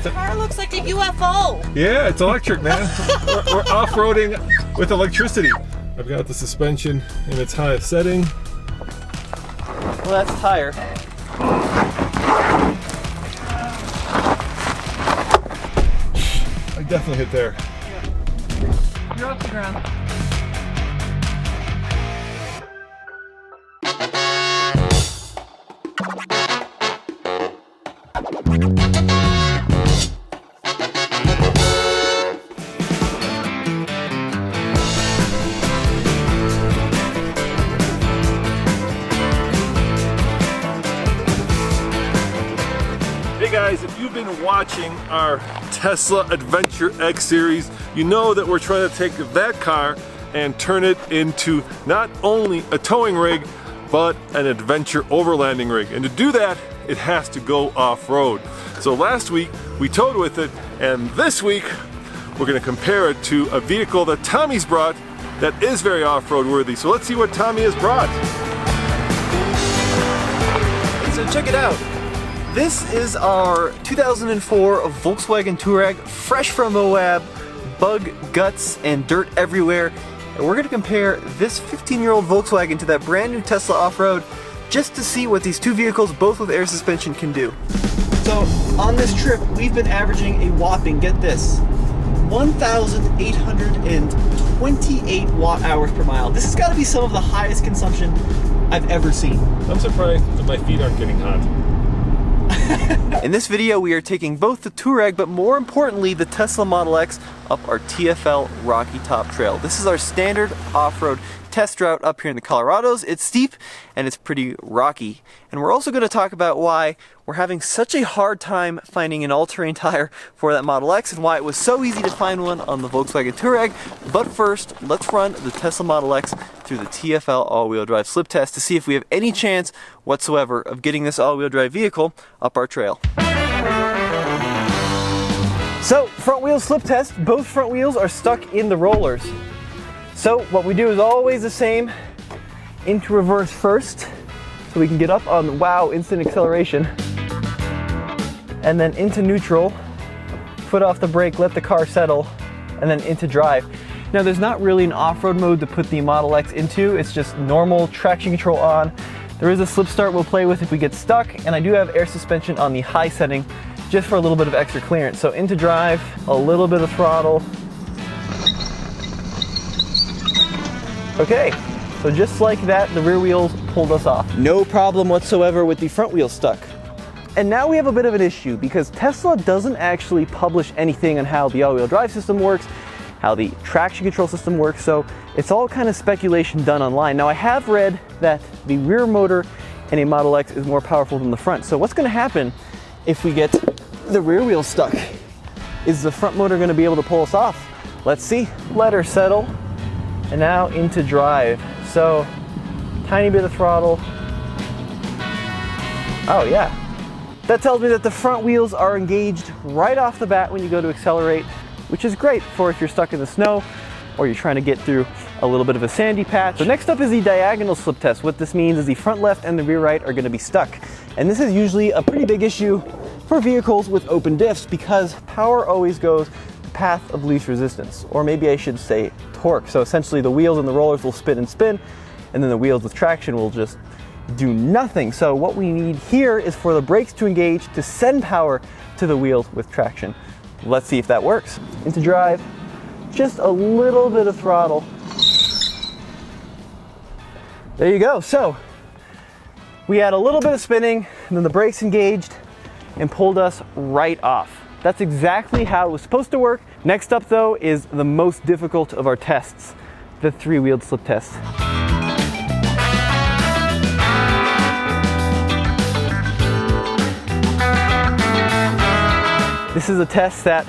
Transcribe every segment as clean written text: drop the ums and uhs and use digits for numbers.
This car looks like a UFO. Yeah, it's electric, man. we're off-roading with electricity. I've got the suspension in its highest setting. Well, that's a tire. I definitely hit there. You're off the ground. Hey guys, if you've been watching our Tesla Adventure X series, you know that we're trying to take that car and turn it into not only a towing rig, but an adventure overlanding rig. And to do that, it has to go off-road. So last week we towed with it, and this week we're gonna compare it to a vehicle that Tommy's brought that is very off-road worthy. So let's see what Tommy has brought. So check it out. This is our 2004 Volkswagen Touareg, fresh from Moab, bug guts and dirt everywhere. And we're gonna compare this 15-year-old Volkswagen to that brand new Tesla off-road just to see what these two vehicles, both with air suspension, can do. So on this trip, we've been averaging a whopping, get this, 1,828 watt hours per mile. This has got to be some of the highest consumption I've ever seen. I'm surprised that my feet aren't getting hot. In this video, we are taking both the Touareg, but more importantly, the Tesla Model X up our TFL Rocky Top Trail. This is our standard off-road test route up here in the Colorados. It's steep and it's pretty rocky. And we're also going to talk about why we're having such a hard time finding an all-terrain tire for that Model X and why it was so easy to find one on the Volkswagen Touareg. But first, let's run the Tesla Model X through the TFL all-wheel drive slip test to see if we have any chance whatsoever of getting this all-wheel drive vehicle up our trail. So, front wheel slip test. Both front wheels are stuck in the rollers. So what we do is always the same. Into reverse first, so we can get up on, wow, instant acceleration. And then into neutral, foot off the brake, let the car settle, and then into drive. Now there's not really an off-road mode to put the Model X into, it's just normal traction control on. There is a slip start we'll play with if we get stuck, and I do have air suspension on the high setting, just for a little bit of extra clearance. So into drive, a little bit of throttle. Okay, so just like that, the rear wheels pulled us off. No problem whatsoever with the front wheels stuck. And now we have a bit of an issue because Tesla doesn't actually publish anything on how the all-wheel drive system works, how the traction control system works, so it's all kind of speculation done online. Now I have read that the rear motor in a Model X is more powerful than the front. So what's gonna happen if we get the rear wheel stuck? Is the front motor gonna be able to pull us off? Let's see. Let her settle. And now into drive. So, tiny bit of throttle. Oh yeah. That tells me that the front wheels are engaged right off the bat when you go to accelerate, which is great for if you're stuck in the snow or you're trying to get through a little bit of a sandy patch. So next up is the diagonal slip test. What this means is the front left and the rear right are gonna be stuck. And this is usually a pretty big issue for vehicles with open diffs because power always goes the path of least resistance, or maybe I should say torque. So essentially the wheels and the rollers will spin and spin, and then the wheels with traction will just do nothing. So what we need here is for the brakes to engage to send power to the wheels with traction. Let's see if that works. Into drive, just a little bit of throttle. There you go. So we had a little bit of spinning, and then the brakes engaged and pulled us right off. That's exactly how it was supposed to work. Next up though is the most difficult of our tests, the three-wheeled slip test. This is a test that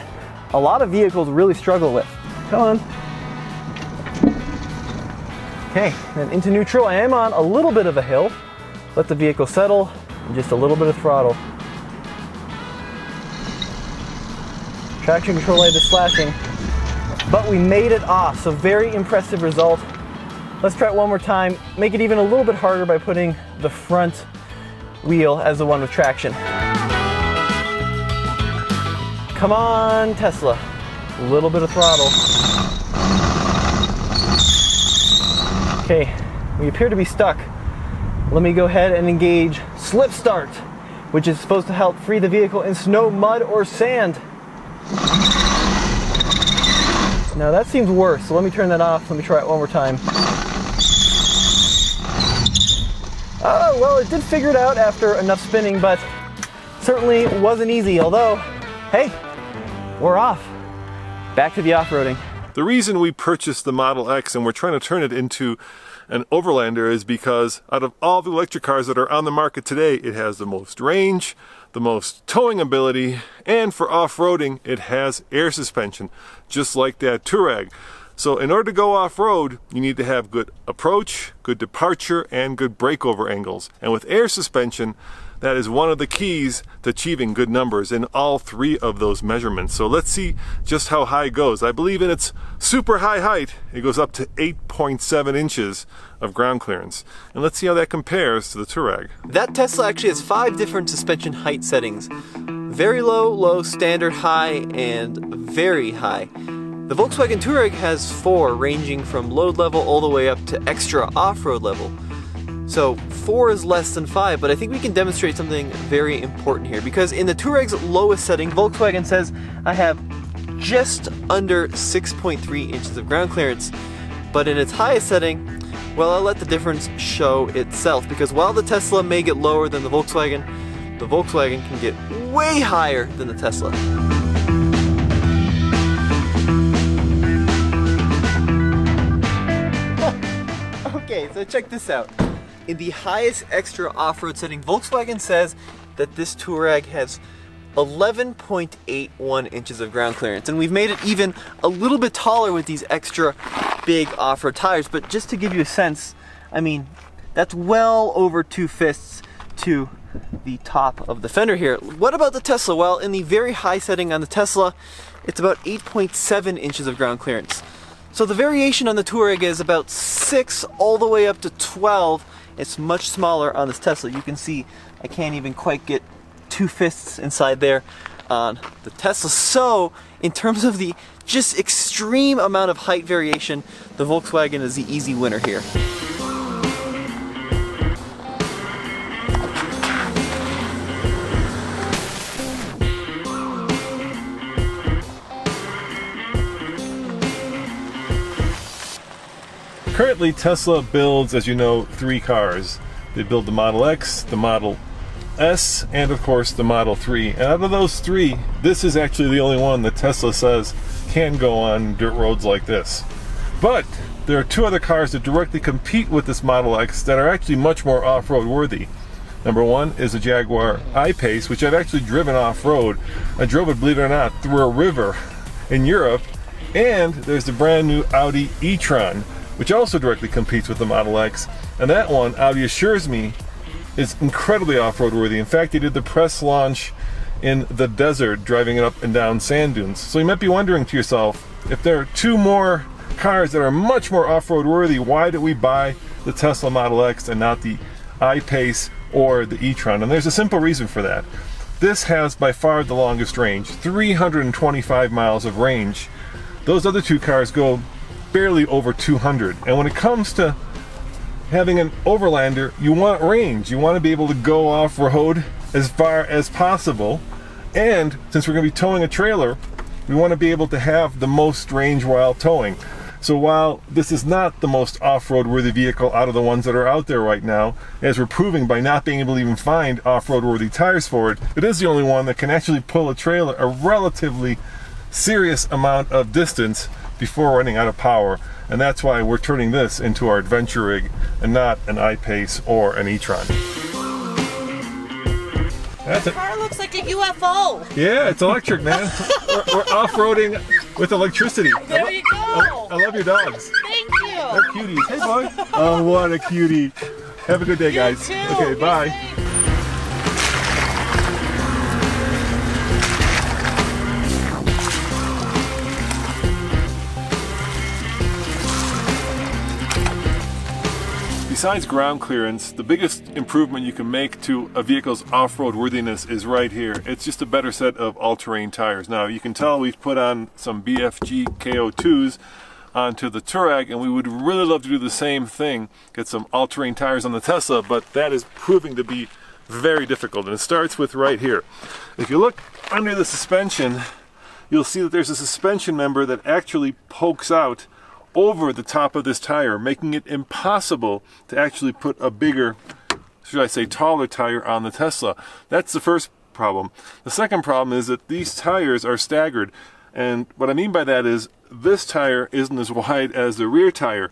a lot of vehicles really struggle with. Come on. Okay, then into neutral. I am on a little bit of a hill. Let the vehicle settle, and just a little bit of throttle. Traction control light is flashing, but we made it off, so very impressive result. Let's try it one more time. Make it even a little bit harder by putting the front wheel as the one with traction. Come on, Tesla. A little bit of throttle. Okay, we appear to be stuck. Let me go ahead and engage slip start, which is supposed to help free the vehicle in snow, mud, or sand. Now that seems worse, so let me turn that off. Let me try it one more time. Oh, well, it did figure it out after enough spinning, but certainly wasn't easy, although, hey, we're off. Back to the off-roading. The reason we purchased the Model X and we're trying to turn it into an Overlander is because out of all the electric cars that are on the market today, it has the most range, the most towing ability, and for off-roading, it has air suspension, just like that Touareg. So in order to go off-road, you need to have good approach, good departure, and good breakover angles. And with air suspension, that is one of the keys to achieving good numbers in all three of those measurements. So let's see just how high it goes. I believe in its super high height, it goes up to 8.7 inches of ground clearance. And let's see how that compares to the Touareg. That Tesla actually has 5 different suspension height settings. Very low, low, standard, high, and very high. The Volkswagen Touareg has 4, ranging from load level all the way up to extra off-road level. So 4 is less than 5, but I think we can demonstrate something very important here, because in the Touareg's lowest setting, Volkswagen says I have just under 6.3 inches of ground clearance, but in its highest setting, well, I'll let the difference show itself, because while the Tesla may get lower than the Volkswagen can get way higher than the Tesla. Okay, so check this out. In the highest extra off-road setting, Volkswagen says that this Touareg has 11.81 inches of ground clearance, and we've made it even a little bit taller with these extra big off-road tires. But just to give you a sense, I mean, that's well over 2 fists to the top of the fender here. What about the Tesla? Well, in the very high setting on the Tesla, it's about 8.7 inches of ground clearance. So the variation on the Touareg is about 6 all the way up to 12. It's much smaller on this Tesla. You can see I can't even quite get 2 fists inside there on the Tesla. So in terms of the just extreme amount of height variation, the Volkswagen is the easy winner here. Currently, Tesla builds, as you know, 3 cars. They build the Model X, the Model S, and of course the Model 3. And out of those 3, this is actually the only one that Tesla says can go on dirt roads like this. But there are 2 other cars that directly compete with this Model X that are actually much more off-road worthy. Number 1 is the Jaguar I-Pace, which I've actually driven off-road. I drove it, believe it or not, through a river in Europe. And there's the brand new Audi e-tron, which also directly competes with the Model X. And that one, Audi assures me, is incredibly off-road worthy. In fact, they did the press launch in the desert, driving it up and down sand dunes. So you might be wondering to yourself, if there are 2 more cars that are much more off-road worthy, why did we buy the Tesla Model X and not the I-Pace or the e-tron? And there's a simple reason for that. This has by far the longest range, 325 miles of range. Those other 2 cars go barely over 200. And when it comes to having an Overlander, you want range. You want to be able to go off-road as far as possible. And since we're going to be towing a trailer, we want to be able to have the most range while towing. So while this is not the most off-road worthy vehicle out of the ones that are out there right now, as we're proving by not being able to even find off-road worthy tires for it, it is the only one that can actually pull a trailer a relatively serious amount of distance before running out of power. And that's why we're turning this into our adventure rig and not an I-Pace or an e-tron. This car looks like a UFO. Yeah, it's electric, man. we're off-roading with electricity. There you go. I love your dogs. Thank you. They're cuties. Hey, boy. Oh, what a cutie. Have a good day, guys. too. Okay, Be bye. safe. besides ground clearance, the biggest improvement you can make to a vehicle's off-road worthiness is right here. It's just a better set of all-terrain tires. Now you can tell we've put on some BFG KO2s onto the Touareg, and we would really love to do the same thing, get some all-terrain tires on the Tesla, but that is proving to be very difficult, and it starts with right here. If you look under the suspension, you'll see that there's a suspension member that actually pokes out over the top of this tire, making it impossible to actually put a bigger, should I say taller tire on the Tesla. That's the first problem. The second problem is that these tires are staggered, and what I mean by that is this tire isn't as wide as the rear tire.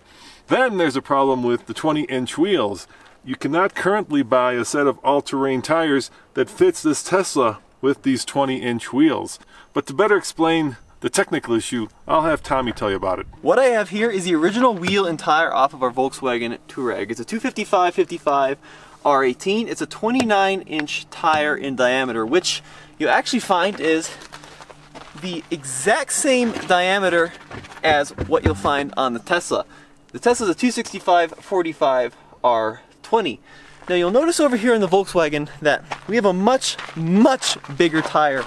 Then there's a problem with the 20-inch wheels. You cannot currently buy a set of all-terrain tires that fits this Tesla with these 20-inch wheels. But to better explain the technical issue, I'll have Tommy tell you about it. What I have here is the original wheel and tire off of our Volkswagen Touareg. It's a 255/55 R18. It's a 29-inch tire in diameter, which you actually find is the exact same diameter as what you'll find on the Tesla. The Tesla's a 265/45 R20. Now you'll notice over here in the Volkswagen that we have a much bigger tire,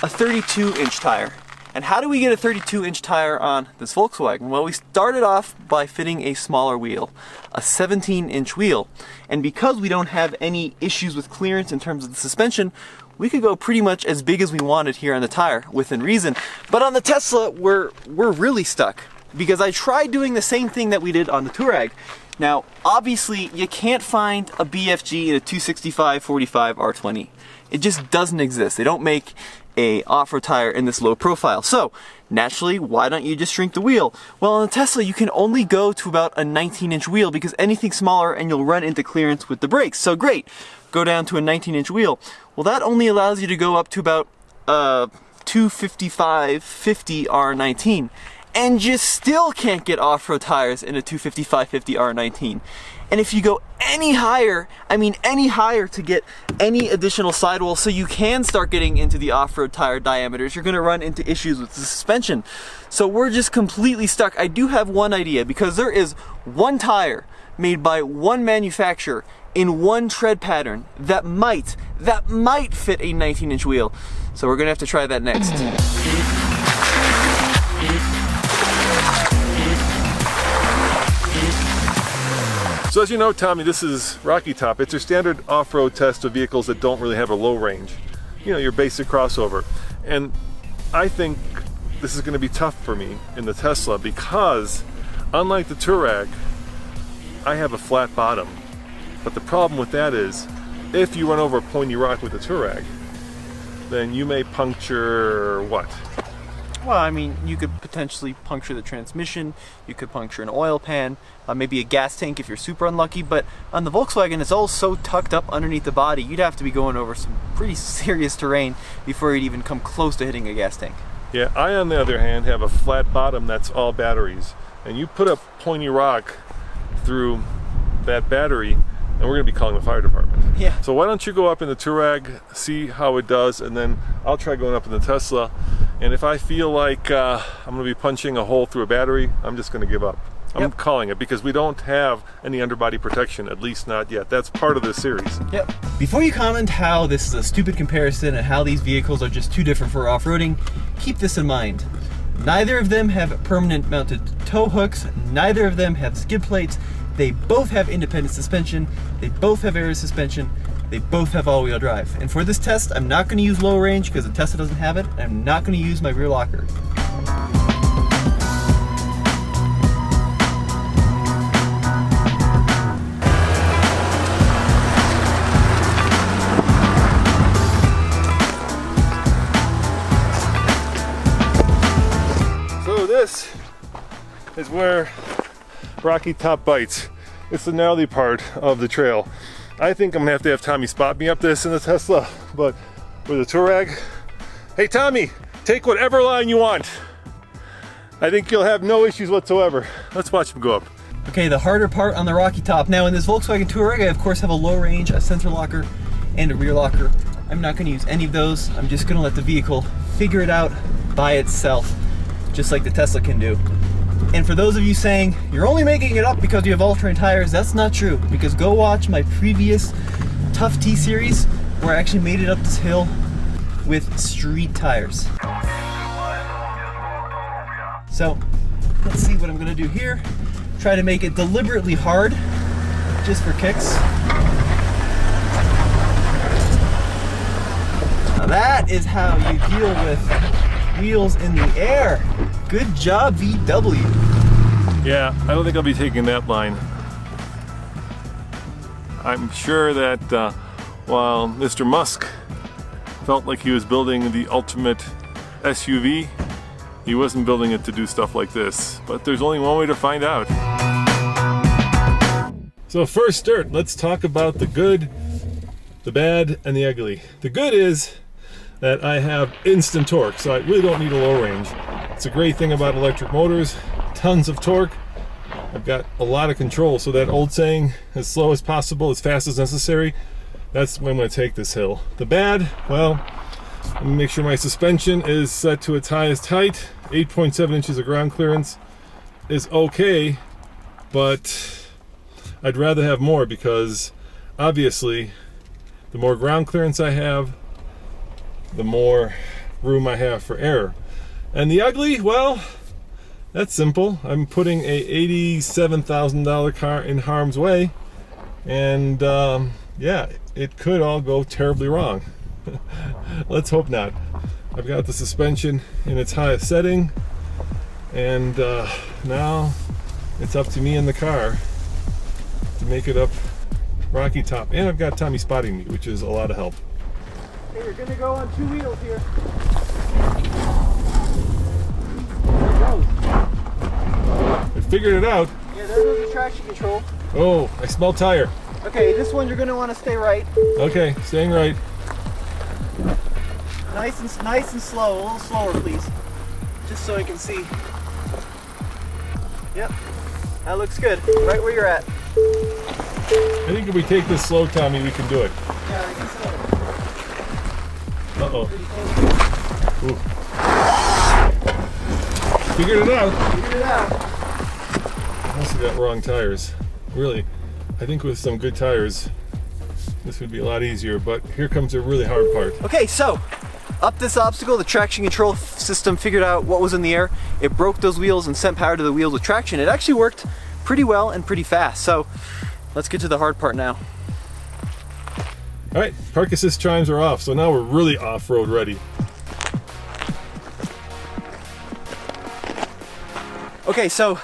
a 32-inch tire. And how do we get a 32-inch tire on this Volkswagen? Well, we started off by fitting a smaller wheel, a 17-inch wheel. And because we don't have any issues with clearance in terms of the suspension, we could go pretty much as big as we wanted here on the tire, within reason. But on the Tesla, we're really stuck, because I tried doing the same thing that we did on the Touareg. Now, obviously, you can't find a BFG in a 265/45 R20. It just doesn't exist. They don't make a off-road tire in this low profile. So, naturally, why don't you just shrink the wheel? Well, on the Tesla, you can only go to about a 19-inch wheel, because anything smaller and you'll run into clearance with the brakes. So great, go down to a 19-inch wheel. Well, that only allows you to go up to about 255/50 R19. And you still can't get off-road tires in a 255/50 R19. And if you go any higher, any higher to get any additional sidewall so you can start getting into the off-road tire diameters, you're gonna run into issues with the suspension. So we're just completely stuck. I do have one idea, because there is one tire made by one manufacturer in one tread pattern that might fit a 19-inch wheel. So we're gonna have to try that next. So as you know, Tommy, this is Rocky Top. It's your standard off-road test of vehicles that don't really have a low range. You know, your basic crossover. And I think this is going to be tough for me in the Tesla, because unlike the Touareg, I have a flat bottom. But the problem with that is, if you run over a pointy rock with the Touareg, then you may puncture what? Well, you could potentially puncture the transmission, you could puncture an oil pan, maybe a gas tank if you're super unlucky, but on the Volkswagen, it's all so tucked up underneath the body, you'd have to be going over some pretty serious terrain before you'd even come close to hitting a gas tank. Yeah, I, on the other hand, have a flat bottom that's all batteries. And you put a pointy rock through that battery, and we're going to be calling the fire department. Yeah. So why don't you go up in the Touareg, see how it does, and then I'll try going up in the Tesla. And if I feel like I'm going to be punching a hole through a battery, I'm just going to give up. I'm calling it, because we don't have any underbody protection, at least not yet. That's part of this series. Yep. Before you comment how this is a stupid comparison and how these vehicles are just too different for off-roading, keep this in mind. Neither of them have permanent mounted tow hooks, neither of them have skid plates, they both have independent suspension, they both have air suspension, they both have all-wheel drive. And for this test, I'm not going to use low range because the Tesla doesn't have it, and I'm not going to use my rear locker. So this is where Rocky Top bites. It's the gnarly part of the trail. I think I'm gonna have to have Tommy spot me up this in the Tesla, but with the Touareg, hey Tommy, take whatever line you want. I think you'll have no issues whatsoever. Let's watch him go up. Okay, the harder part on the Rocky Top. Now in this Volkswagen Touareg, I of course have a low range, a center locker, and a rear locker. I'm not gonna use any of those. I'm just gonna let the vehicle figure it out by itself, just like the Tesla can do. And for those of you saying you're only making it up because you have all-terrain tires, that's not true. Because go watch my previous Tough T series where I actually made it up this hill with street tires. So let's see what I'm gonna do here. Try to make it deliberately hard, just for kicks. Now that is how you deal with wheels in the air. Good job, VW. Yeah, I don't think I'll be taking that line. I'm sure that while Mr. Musk felt like he was building the ultimate SUV, he wasn't building it to do stuff like this. But there's only one way to find out. So first dirt, let's talk about the good, the bad, and the ugly. The good is that I have instant torque, so I really don't need a low range. It's a great thing about electric motors, tons of torque. I've got a lot of control, so that old saying, as slow as possible, as fast as necessary, that's when I'm going to take this hill. The bad, well, let me make sure my suspension is set to its highest height. 8.7 inches of ground clearance is okay, but I'd rather have more because obviously the more ground clearance I have, the more room I have for error. And the ugly, well, that's simple. I'm putting a $87,000 car in harm's way, and yeah, it could all go terribly wrong. Let's hope not. I've got the suspension in its highest setting, and now it's up to me in the car to make it up Rocky Top. And I've got Tommy spotting me, which is a lot of help. Hey, you're gonna go on 2 wheels here. I figured it out. Yeah, there goes the traction control. Oh, I smell tire. Okay, this one you're gonna want to stay right. Okay, staying right. Nice and slow. A little slower, please. Just so I can see. Yep, that looks good. Right where you're at. I think if we take this slow, Tommy, we can do it. Yeah, I guess so. Uh-oh. Ooh. Figured it out. Figured it out. I also got wrong tires. Really, I think with some good tires, this would be a lot easier, but here comes a really hard part. Okay, so up this obstacle, the traction control system figured out what was in the air. It broke those wheels and sent power to the wheels with traction. It actually worked pretty well and pretty fast. So let's get to the hard part now. All right, park assist chimes are off, so now we're really off-road ready. Okay, so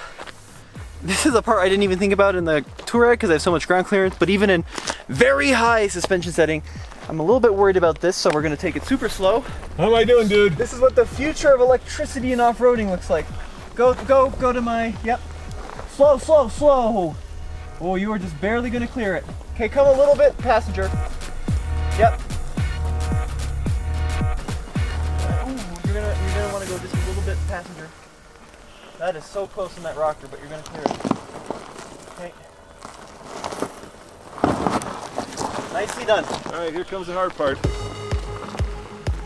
this is a part I didn't even think about in the Touareg because I have so much ground clearance, but even in very high suspension setting, I'm a little bit worried about this, so we're gonna take it super slow. How am I doing, dude? This is what the future of electricity and off-roading looks like. Go to my, yep. Slow, slow, slow. Oh, you are just barely gonna clear it. Okay, come a little bit, passenger. Yep. Ooh, you're gonna wanna go just a little bit, passenger. That is so close in that rocker, but you're gonna clear it. Okay. Nicely done. All right, here comes the hard part.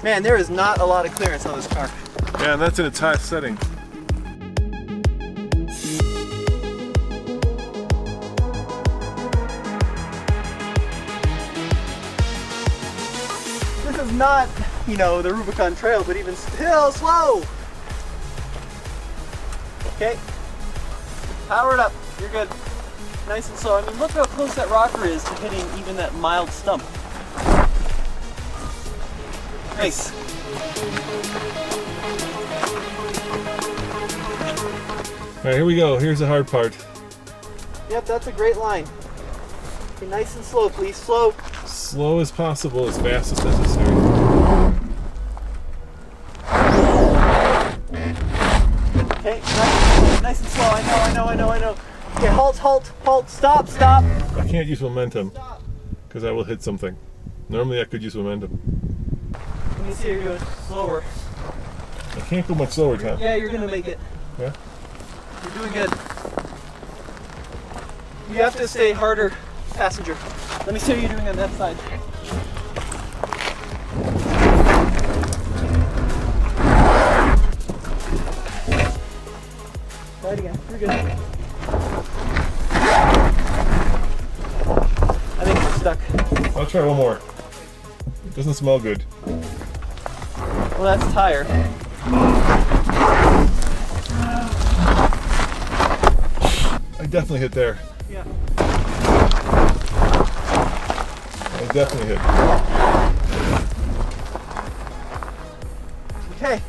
Man, there is not a lot of clearance on this car. Yeah, and that's in its highest setting. This is not, you know, the Rubicon Trail, but even still slow. Okay, power it up, you're good. Nice and slow. I mean, look how close that rocker is to hitting even that mild stump. Nice. All right, here we go. Here's the hard part. Yep, that's a great line. Okay, nice and slow, please. Slow. Slow as possible, as fast as necessary. Okay, nice and slow. I know. Okay, halt, stop. I can't use momentum because I will hit something. Normally I could use momentum. Let me see you're going slower. I can't go much slower, Tom. Yeah, you're gonna make it. Yeah? You're doing good. You have to stay harder, passenger. Let me see what you're doing on that side. Try it again. You're good. I think it's stuck. I'll try one more. It doesn't smell good. Well, that's the tire. I definitely hit there. Yeah. I definitely hit. Okay.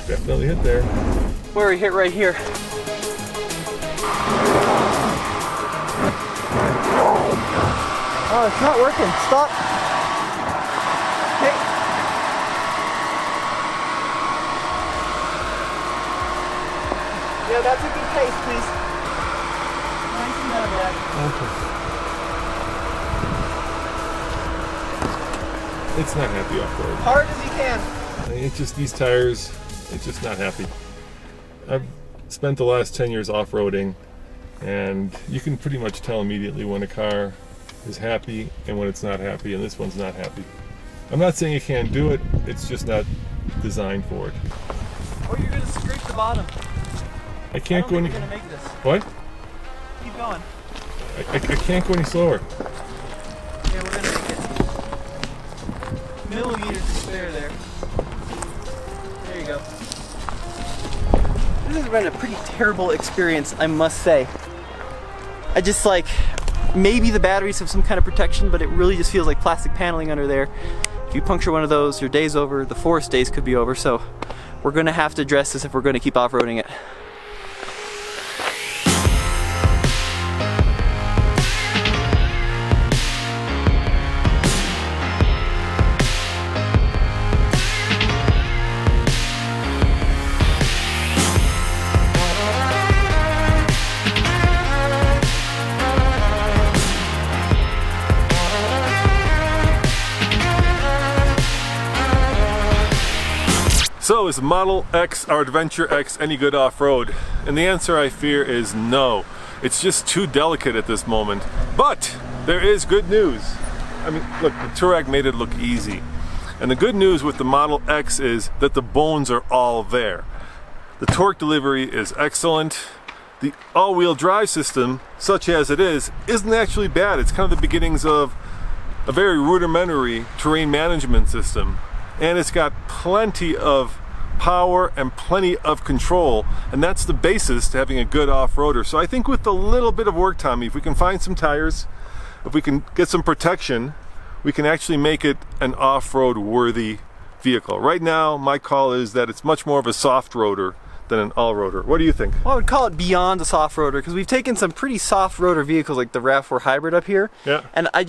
Definitely hit there. Where we hit right here. Oh, it's not working. Stop. Okay. Yeah, that's a good pace, please. Nice and down, Dad. It's not happy off-road. Hard as you can. It's just these tires, it's just not happy. I've spent the last 10 years off-roading, and you can pretty much tell immediately when a car is happy and when it's not happy, and this one's not happy. I'm not saying you can't do it, it's just not designed for it. Or you're gonna scrape the bottom. I can't go any... You're gonna make this. What? Keep going. I can't go any slower. Yeah, we're gonna make it. Millimeters to spare there. There you go. This has been a pretty terrible experience, I must say. I just like, maybe the batteries have some kind of protection, but it really just feels like plastic paneling under there. If you puncture one of those, your day's over, the forest days could be over, so we're gonna have to address this if we're gonna keep off-roading it. So is Model X or Adventure X any good off-road? And the answer, I fear, is no. It's just too delicate at this moment. But there is good news. I mean, look, the Touareg made it look easy. And the good news with the Model X is that the bones are all there. The torque delivery is excellent. The all-wheel drive system, such as it is, isn't actually bad. It's kind of the beginnings of a very rudimentary terrain management system. And it's got plenty of power and plenty of control, and that's the basis to having a good off-roader. So I think with a little bit of work, Tommy, if we can find some tires, if we can get some protection, we can actually make it an off-road worthy vehicle. Right now, my call is that it's much more of a soft roader than an all-roader. What do you think? Well, I would call it beyond a soft roader, because we've taken some pretty soft roader vehicles like the RAV4 Hybrid up here. Yeah. And I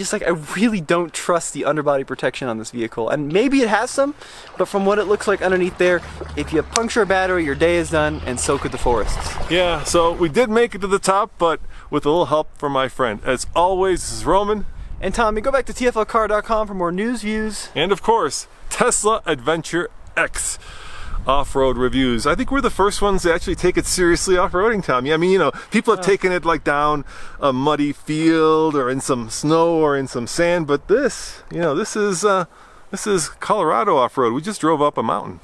really don't trust the underbody protection on this vehicle. And maybe it has some, but from what it looks like underneath there, if you puncture a battery, your day is done, and so could the forests. Yeah, so we did make it to the top, but with a little help from my friend. As always, this is Roman. And Tommy, go back to tflcar.com for more news, views, and of course, Tesla Adventure X off-road reviews. I think we're the first ones to actually take it seriously off-roading, Tommy. I mean, you know, people have taken it like down a muddy field or in some snow or in some sand, but this, you know, this is Colorado off-road. We just drove up a mountain.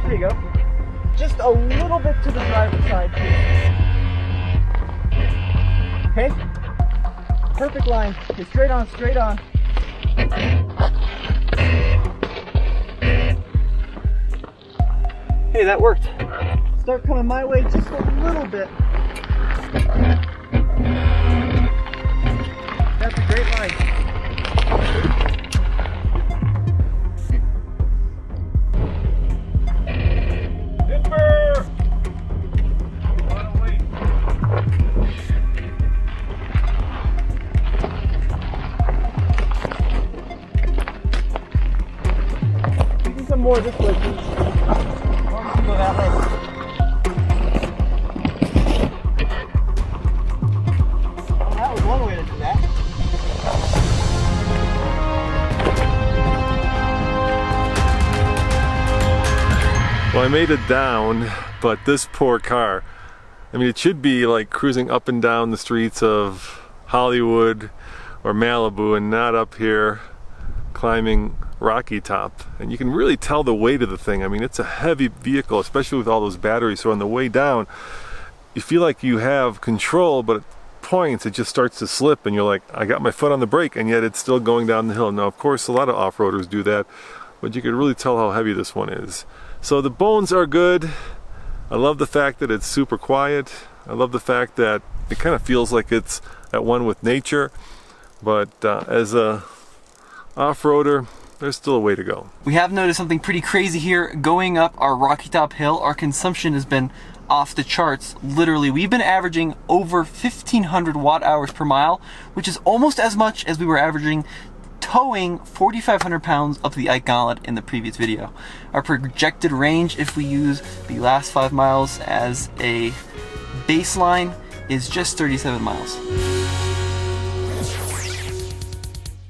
There you go. Just a little bit to the driver's side here. Okay? Perfect line. Okay, straight on, straight on. Hey, that worked. Start coming my way just a little bit. That's a great line. More this way, please. Go that way. That was one way to do that. I made it down, but this poor car, I mean, it should be like cruising up and down the streets of Hollywood or Malibu and not up here climbing Rocky Top. And you can really tell the weight of the thing. I mean, it's a heavy vehicle, especially with all those batteries. So on the way down, you feel like you have control, but at points it just starts to slip and you're like, I got my foot on the brake, and yet it's still going down the hill. Now, of course, a lot of off-roaders do that, but you can really tell how heavy this one is. So the bones are good. I love the fact that it's super quiet. I love the fact that it kind of feels like it's at one with nature. But as a off-roader, there's still a way to go. We have noticed something pretty crazy here. Going up our Rocky Top hill, our consumption has been off the charts. Literally, we've been averaging over 1,500 watt hours per mile, which is almost as much as we were averaging towing 4,500 pounds up the Ike Gauntlet in the previous video. Our projected range, if we use the last 5 miles as a baseline, is just 37 miles.